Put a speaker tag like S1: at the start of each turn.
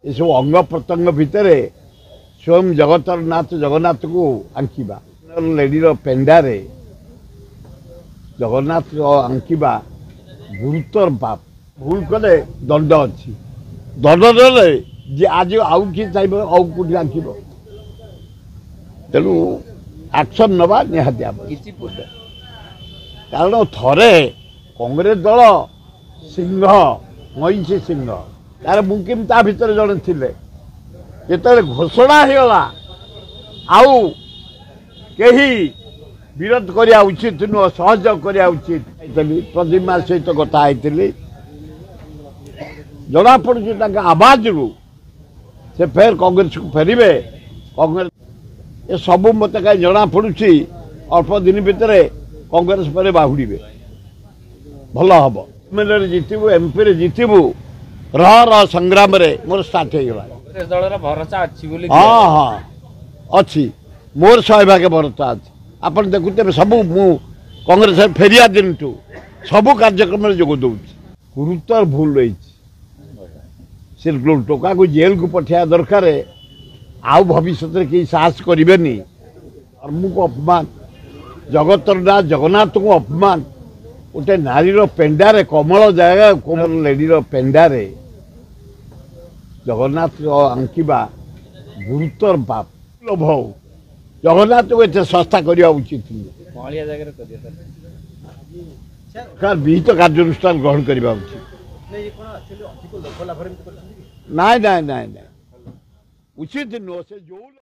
S1: ये सब अंग प्रत्यंग भितर स्वयं जगतर नाथ जगन्नाथ को आंकिबा लेडी पेंडारे जगन्नाथ आंकिबा गुरुतर पाप भूल कले दंड अच्छी दंड देले जे आज आउ कि चाहिए आउ कौटी आंकिब तेणु एक्शन नवा निहाती आवश्यक कारण थरे कांग्रेस दल सिंह महिषी सिंह तार मुकिम ता भितर जड़े थे जिते घोषणा होगा आउ कहीं विरोध करने उचित नुह सहयोग करने उचित प्रदीमा सहित कथा जना पड़ी आवाज रू से फेर कांग्रेस को फेरवे कांग्रेस ये सब मत कहीं जना पड़ी अल्प दिन भितर कांग्रेस पर बाहुड़े भल हम एमएलए जितबू एमपी जितबू रह संग्राम मोर स्टार्ट हो हाँ हाँ अच्छी मोर सहभाग भरोसा अच्छी आप देखुते सब मु कांग्रेस फेरिया दिन ठू सबू कार्यक्रम जोग दौर गुरुतर भूल रही से टोका को जेल को पठा दरकार आउ भविष्य में कहीं साहस करेनि धर्म को अपमान जगतर ना जगन्नाथ को अपमान गोटे नारीर पेंडारे कमल जगह कमल लेडीर पेंडारे जगन्नाथ आंकिबा गुरुतर पाप लोभ जगन्नाथ को एत सस्ता करने उचित सरकार विहित कार्यानुष्ठान ग्रहण करने उचित नाई नाई नाई नाई उचित नुह से जो